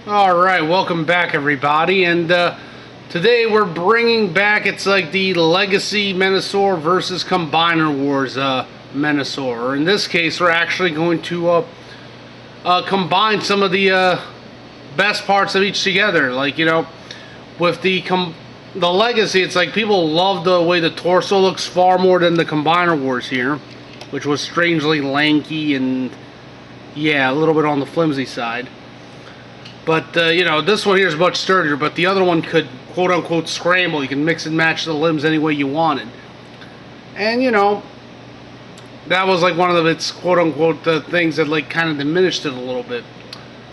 Alright, welcome back everybody, and today we're bringing back, it's like the Legacy Menasor versus Combiner Wars Menasor. Or in this case, we're actually going to combine some of the best parts of each together. Like, you know, with the Legacy, it's like people love the way the torso looks far more than the Combiner Wars here, which was strangely lanky and, yeah, a little bit on the flimsy side. But, you know, this one here is much sturdier, but the other one could, quote-unquote, scramble. You can mix and match the limbs any way you wanted. And, you know, that was, like, one of its, quote-unquote, things that, like, kind of diminished it a little bit.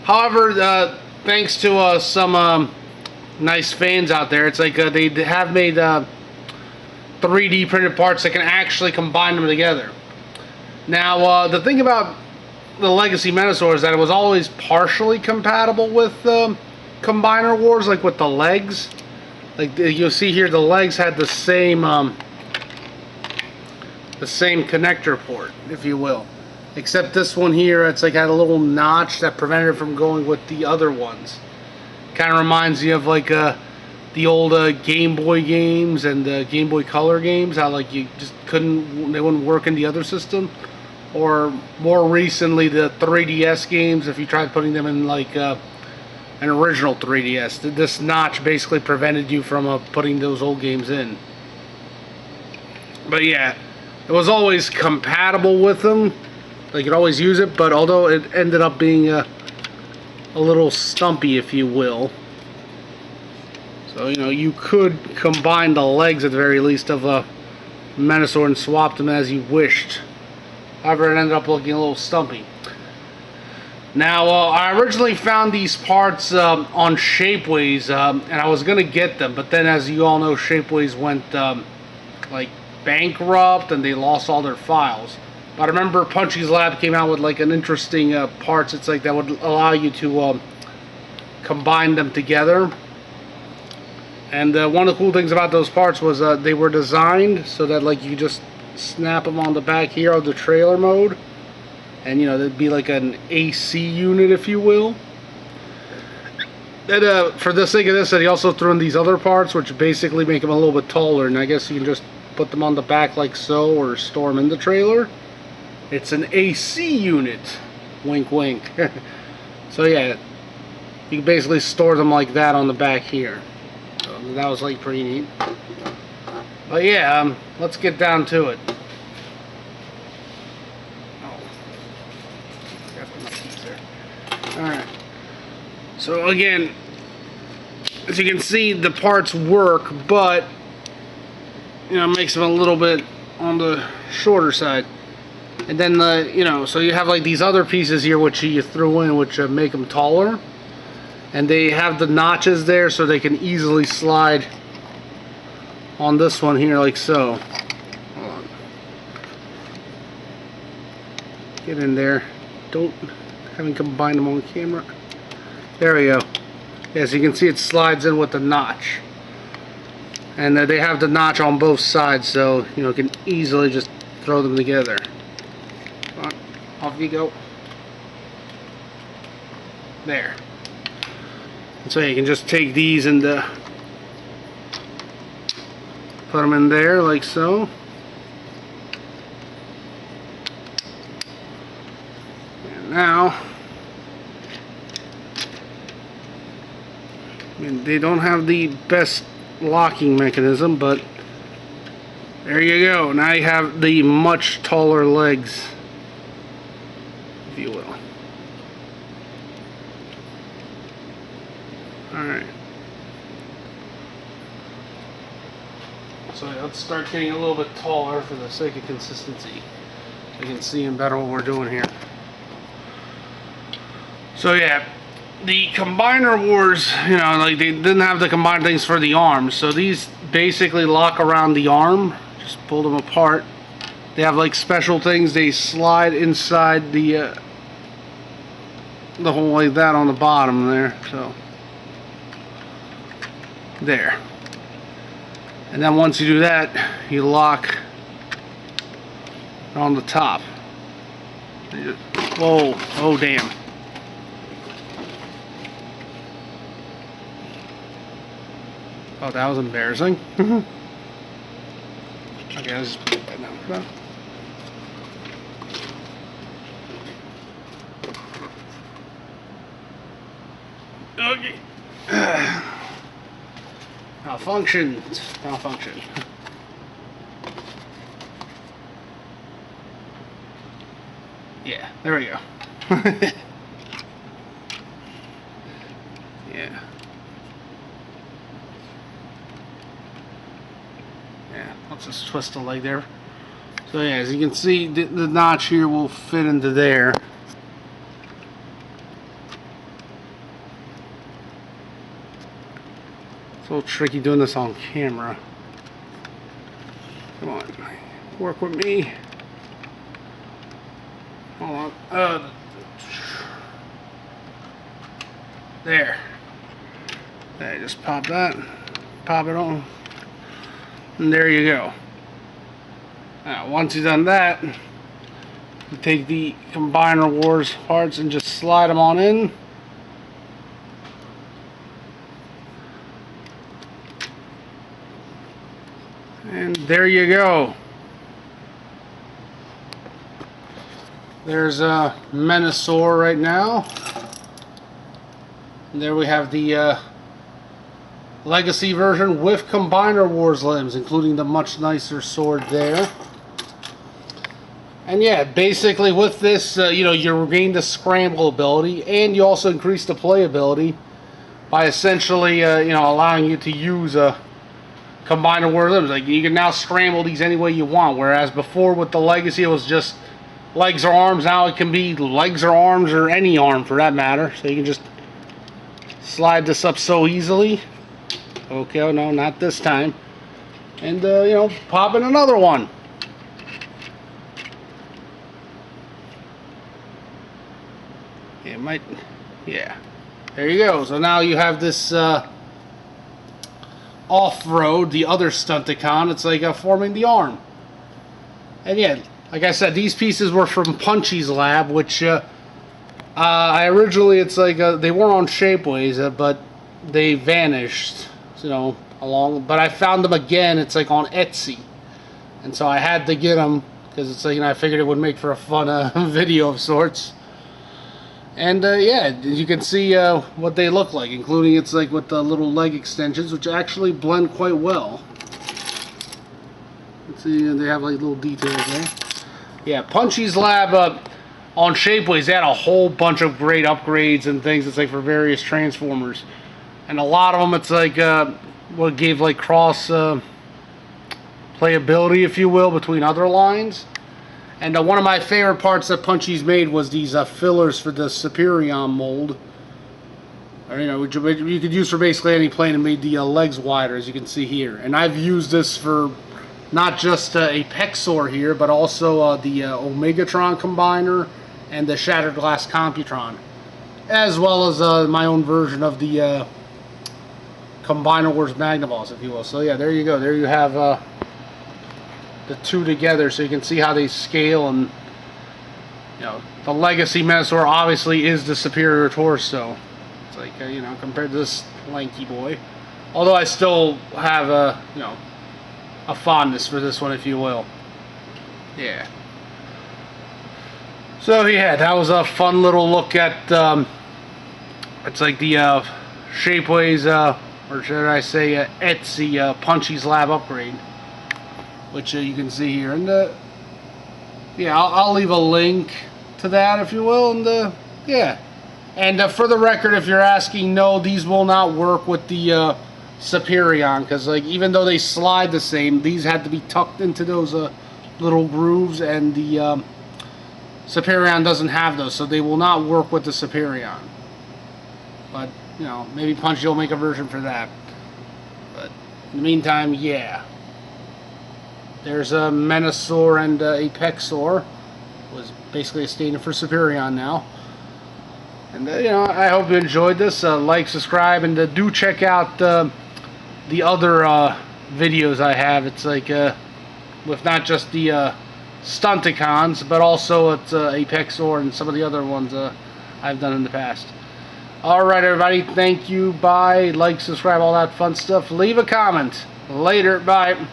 However, thanks to some nice fans out there, it's like they have made 3D printed parts that can actually combine them together. Now, the thing about the Legacy Menasor is that it was always partially compatible with Combiner Wars, like with the legs. Like you'll see here, the legs had the same connector port, if you will. Except this one here, it's like had a little notch that prevented it from going with the other ones. Kind of reminds me of like the old Game Boy games and the Game Boy Color games. How like you just they wouldn't work in the other system. Or more recently, the 3DS games, if you tried putting them in like an original 3DS. This notch basically prevented you from putting those old games in. But yeah, it was always compatible with them. Like, you could always use it, but although it ended up being a little stumpy, if you will. So, you know, you could combine the legs at the very least of a Menasor and swap them as you wished. However, it ended up looking a little stumpy. Now, I originally found these parts on Shapeways, and I was going to get them, but then as you all know, Shapeways went like bankrupt and they lost all their files. But I remember Punchy's Lab came out with like an interesting parts. It's like that would allow you to combine them together. And one of the cool things about those parts was they were designed so that like you just snap them on the back here of the trailer mode, and you know, there'd be like an AC unit, if you will. Then for the sake of this, he also threw in these other parts which basically make them a little bit taller, and I guess you can just put them on the back like so, or store them in the trailer. It's an AC unit, wink wink. So yeah, you can basically store them like that on the back here. So that was like pretty neat. But yeah, let's get down to it. Alright. So again, as you can see, the parts work, but you know, it makes them a little bit on the shorter side. And then you know, so you have like these other pieces here which you threw in, which make them taller. And they have the notches there so they can easily slide on this one here, like so. Hold on. Get in there. Haven't combined them on camera. There we go. As you can see, it slides in with the notch. And they have the notch on both sides, so you know, you can easily just throw them together. Come on, off you go. There. And so you can just take these and put them in there like so. And now, I mean, they don't have the best locking mechanism, but there you go. Now you have the much taller legs, if you will. Alright. So let's start getting a little bit taller for the sake of consistency. You can see and better what we're doing here. So yeah, the Combiner Wars, you know, like they didn't have the combined things for the arms. So these basically lock around the arm. Just pull them apart. They have like special things. They slide inside the hole like that on the bottom there. So there. And then once you do that, you lock on the top. Whoa, oh damn. Oh, that was embarrassing. Okay, let's just put that down for now. Okay. Malfunctions. Malfunction. Yeah, there we go. Yeah. Yeah, let's just twist the leg there. So yeah, as you can see, the notch here will fit into there. It's a little tricky doing this on camera. Come on, work with me. Hold on. There. Okay, just pop that. Pop it on. And there you go. Now, once you've done that, you take the Combiner Wars parts and just slide them on in. And there you go. There's a Menasor right now. And there we have the Legacy version with Combiner Wars limbs, including the much nicer sword there. And yeah, basically with this, you know, you regain the Scramble ability, and you also increase the playability by essentially, you know, allowing you to use Combiner Wars limbs. Like, you can now scramble these any way you want, whereas before with the Legacy it was just legs or arms. Now it can be legs or arms, or any arm for that matter. So you can just slide this up so easily. Okay, oh no, not this time. And, you know, pop in another one. It might, yeah. There you go. So now you have this off-road, the other Stunticon. It's like forming the arm. And yeah, like I said, these pieces were from Punchy's lab, which I originally, it's like they were on Shapeways, but they vanished, you know, but I found them again. It's like on Etsy, and so I had to get them because it's like, you know, I figured it would make for a fun video of sorts. And yeah, you can see what they look like, including it's like with the little leg extensions, which actually blend quite well. Let's see, they have like little details there. Yeah, Punchy's lab on Shapeways, they had a whole bunch of great upgrades and things. It's like for various Transformers, and a lot of them it's like what gave like cross playability, if you will, between other lines. And one of my favorite parts that Punchy's made was these fillers for the Superion mold. Or, you know, which you could use for basically any plane, and made the legs wider, as you can see here. And I've used this for not just a Pexor here, but also the Omegatron Combiner and the Shattered Glass Computron, as well as my own version of the Combiner Wars Magnaballs, if you will. So yeah, there you go. There you have the two together, so you can see how they scale. And you know, the Legacy Menasor obviously is the superior torso. It's like you know, compared to this lanky boy. Although I still have a you know, a fondness for this one, if you will. Yeah. So yeah, that was a fun little look at it's like the Shapeways, or should I say Etsy Punchy's lab upgrade, which you can see here. And yeah, I'll leave a link to that, if you will. And yeah, and for the record, if you're asking, no, these will not work with the Superion, because like, even though they slide the same, these had to be tucked into those little grooves, and the Superion doesn't have those, so they will not work with the Superion. But you know, maybe Punchy will make a version for that. But in the meantime, yeah, there's a Menasor and a Pexor. Was basically a stand-in for Superion now. And you know, I hope you enjoyed this. Like, subscribe, and do check out the other videos I have. It's like with not just the Stunticons, but also it's a Pexor and some of the other ones I've done in the past. Alright everybody, thank you, bye, like, subscribe, all that fun stuff. Leave a comment. Later, bye.